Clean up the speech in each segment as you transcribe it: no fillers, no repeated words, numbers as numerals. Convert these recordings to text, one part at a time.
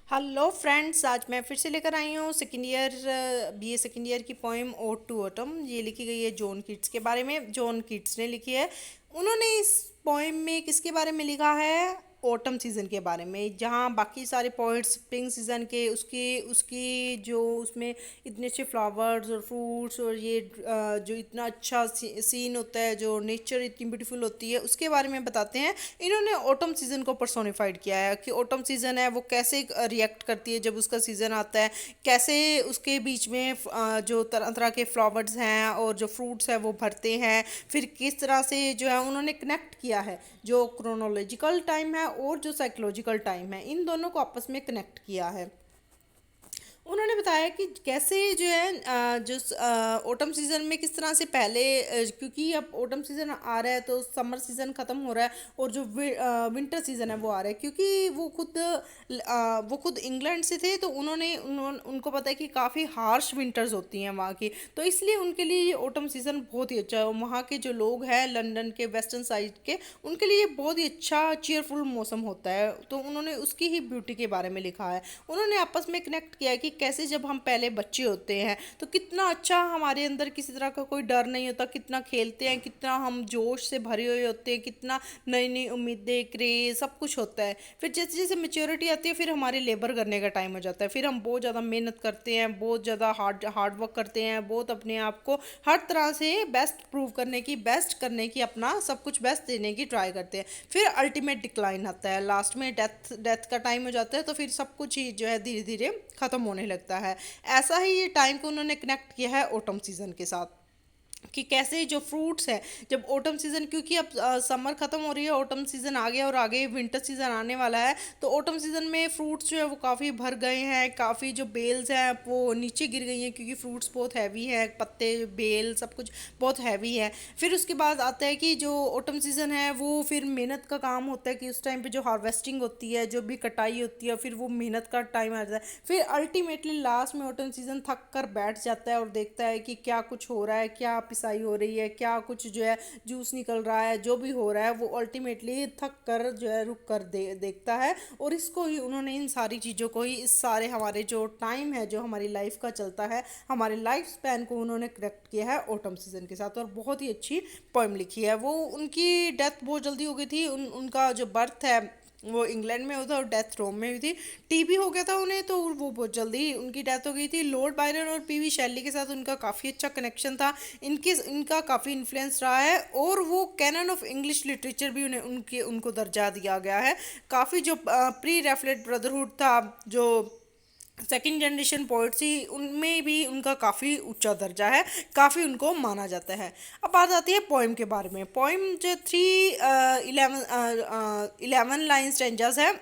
Hello friends, आज मैं फिर से लेकर आई हूँ second year BA second year की पोइम ओड टू ऑटम। ये लिखी गई है जॉन कीट्स के बारे में। जॉन कीट्स ने लिखी है। उन्होंने इस पोइम में किसके बारे में लिखा है? ऑटम सीज़न के बारे में। जहाँ बाकी सारे पोइट्स स्प्रिंग सीज़न के उसकी उसकी जो उसमें इतने अच्छे फ्लावर्स और फ्रूट्स और ये जो इतना अच्छा सीन होता है, जो नेचर इतनी ब्यूटीफुल होती है, उसके बारे में बताते हैं। इन्होंने ऑटम सीज़न को पर्सोनिफाइड किया है कि ऑटम सीज़न है वो कैसे रिएक्ट करती है जब उसका सीज़न आता है, कैसे उसके बीच में जो तरह तरह के फ्लावर्स हैं और जो फ्रूट्स हैं वो भरते हैं। फिर किस तरह से जो है उन्होंने कनेक्ट किया है, जो क्रोनोलॉजिकल टाइम है और जो साइकोलॉजिकल टाइम है, इन दोनों को आपस में कनेक्ट किया है। उन्होंने बताया कि कैसे जो है जो ऑटम सीज़न में किस तरह से पहले क्योंकि अब ऑटम सीज़न आ रहा है तो समर सीज़न ख़त्म हो रहा है और जो विंटर सीज़न है वो आ रहा है। क्योंकि वो खुद इंग्लैंड से थे, तो उनको पता है कि काफ़ी हार्श विंटर्स होती हैं वहाँ की, तो इसलिए उनके लिए ये ऑटम सीज़न बहुत ही अच्छा है। और वहाँ के जो लोग हैं लंदन के वेस्टर्न साइड के, उनके लिए बहुत ही अच्छा चीयरफुल मौसम होता है, तो उन्होंने उसकी ही ब्यूटी के बारे में लिखा है। उन्होंने आपस में कनेक्ट किया है कि कैसे जब हम पहले बच्चे होते हैं तो कितना अच्छा हमारे अंदर किसी तरह का कोई डर नहीं होता, कितना खेलते हैं, कितना हम जोश से भरे हुए होते हैं, कितना नई नई उम्मीदें, क्रेज, सब कुछ होता है। फिर जैसे जैसे मेच्योरिटी आती है फिर हमारे लेबर करने का टाइम हो जाता है, फिर हम बहुत ज़्यादा मेहनत करते हैं, बहुत ज़्यादा हार्ड वर्क करते हैं, बहुत अपने आप को हर तरह से बेस्ट प्रूव करने की, बेस्ट करने की, अपना सब कुछ बेस्ट देने की ट्राई करते हैं। फिर अल्टीमेट डिक्लाइन आता है, लास्ट में डेथ का टाइम हो जाता है, तो फिर सब कुछ ही जो है धीरे धीरे ख़त्म होने लगता है। ऐसा ही ये टाइम को उन्होंने कनेक्ट किया है ऑटम सीज़न के साथ कि कैसे जो फ्रूट्स है जब ऑटम सीज़न, क्योंकि अब समर ख़त्म हो रही है, ऑटम सीज़न आ गया और आगे विंटर सीज़न आने वाला है, तो ऑटम सीज़न में फ्रूट्स जो है वो काफ़ी भर गए हैं, काफ़ी जो बेल्स हैं वो नीचे गिर गई हैं क्योंकि फ्रूट्स बहुत हैवी हैं, पत्ते, बेल, सब कुछ बहुत हैवी है। फिर उसके बाद आता है कि जो ऑटम सीज़न है वो फिर मेहनत का काम होता है कि उस टाइम पे जो हार्वेस्टिंग होती है, जो भी कटाई होती है, फिर वो मेहनत का टाइम आ जाता है। फिर अल्टीमेटली लास्ट में ऑटम सीज़न थक कर बैठ जाता है और देखता है कि क्या कुछ हो रहा है, क्या पिसाई हो रही है, क्या कुछ जो है जूस निकल रहा है, जो भी हो रहा है वो अल्टीमेटली थक कर जो है रुक कर देखता है। और इसको ही उन्होंने, इन सारी चीज़ों को ही, इस सारे हमारे जो टाइम है जो हमारी लाइफ का चलता है, हमारे लाइफ स्पैन को उन्होंने करेक्ट किया है ऑटम सीज़न के साथ। और बहुत ही अच्छी पोइम लिखी है। वो उनकी डेथ बहुत जल्दी हो गई थी। उनका जो बर्थ है वो इंग्लैंड में हुआ था और डेथ रोम में हुई थी। टीबी हो गया था उन्हें, तो वो बहुत जल्दी उनकी डेथ हो गई थी। लॉर्ड बायरन और पीवी शैली के साथ उनका काफ़ी अच्छा कनेक्शन था। इनका काफ़ी इन्फ्लुएंस रहा है और वो कैनन ऑफ इंग्लिश लिटरेचर भी उनको दर्जा दिया गया है। काफ़ी जो प्री रेफलेट ब्रदरहुड था, जो सेकंड जनरेशन पोइट्स थी, उनमें भी उनका काफ़ी ऊंचा दर्जा है, काफ़ी उनको माना जाता है। अब बात आती है पोइम के बारे में। पोइम जो 11 लाइन स्टेंजास है।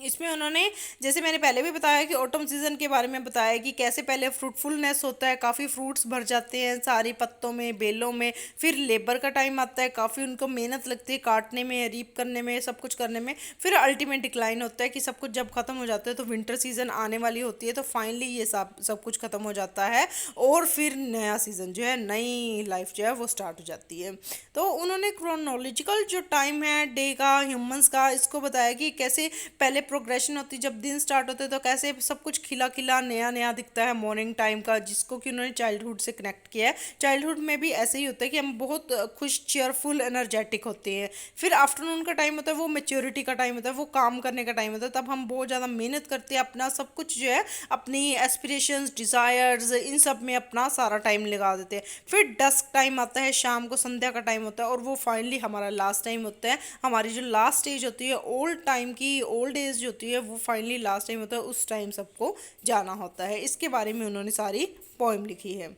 इसमें उन्होंने, जैसे मैंने पहले भी बताया कि ऑटम सीज़न के बारे में बताया कि कैसे पहले फ्रूटफुलनेस होता है, काफ़ी फ्रूट्स भर जाते हैं सारी पत्तों में, बेलों में। फिर लेबर का टाइम आता है, काफ़ी उनको मेहनत लगती है काटने में, रीप करने में, सब कुछ करने में। फिर अल्टीमेट डिक्लाइन होता है कि सब कुछ जब ख़त्म हो जाता है तो विंटर सीज़न आने वाली होती है, तो फाइनली ये सब सब कुछ ख़त्म हो जाता है और फिर नया सीज़न जो है, नई लाइफ जो है वो स्टार्ट हो जाती है। तो उन्होंने क्रोनोलॉजिकल जो टाइम है डे का, ह्यूमंस का, इसको बताया कि कैसे पहले प्रोग्रेशन होती है, जब दिन स्टार्ट होते हैं तो कैसे सब कुछ खिला खिला नया नया दिखता है मॉर्निंग टाइम का, जिसको कि उन्होंने चाइल्डहुड से कनेक्ट किया है। चाइल्डहुड में भी ऐसे ही होता है कि हम बहुत खुश, चेयरफुल, एनर्जेटिक होते हैं। फिर आफ्टरनून का टाइम होता है वो मेच्योरिटी का टाइम होता है, वो काम करने का टाइम होता है, तब हम बहुत ज़्यादा मेहनत करते हैं, अपना सब कुछ जो है, अपनी एस्पिरेशंस, डिज़ायर्स, इन सब में अपना सारा टाइम लगा देते हैं। फिर डस्क टाइम आता है, शाम को संध्या का टाइम होता है, और वो फाइनली हमारा लास्ट टाइम होता है। हमारी जो लास्ट स्टेज होती है ओल्ड टाइम की, ओल्ड एज जो होती है, वो फाइनली लास्ट टाइम होता है, उस टाइम सबको जाना होता है। इसके बारे में उन्होंने सारी पोइम लिखी है।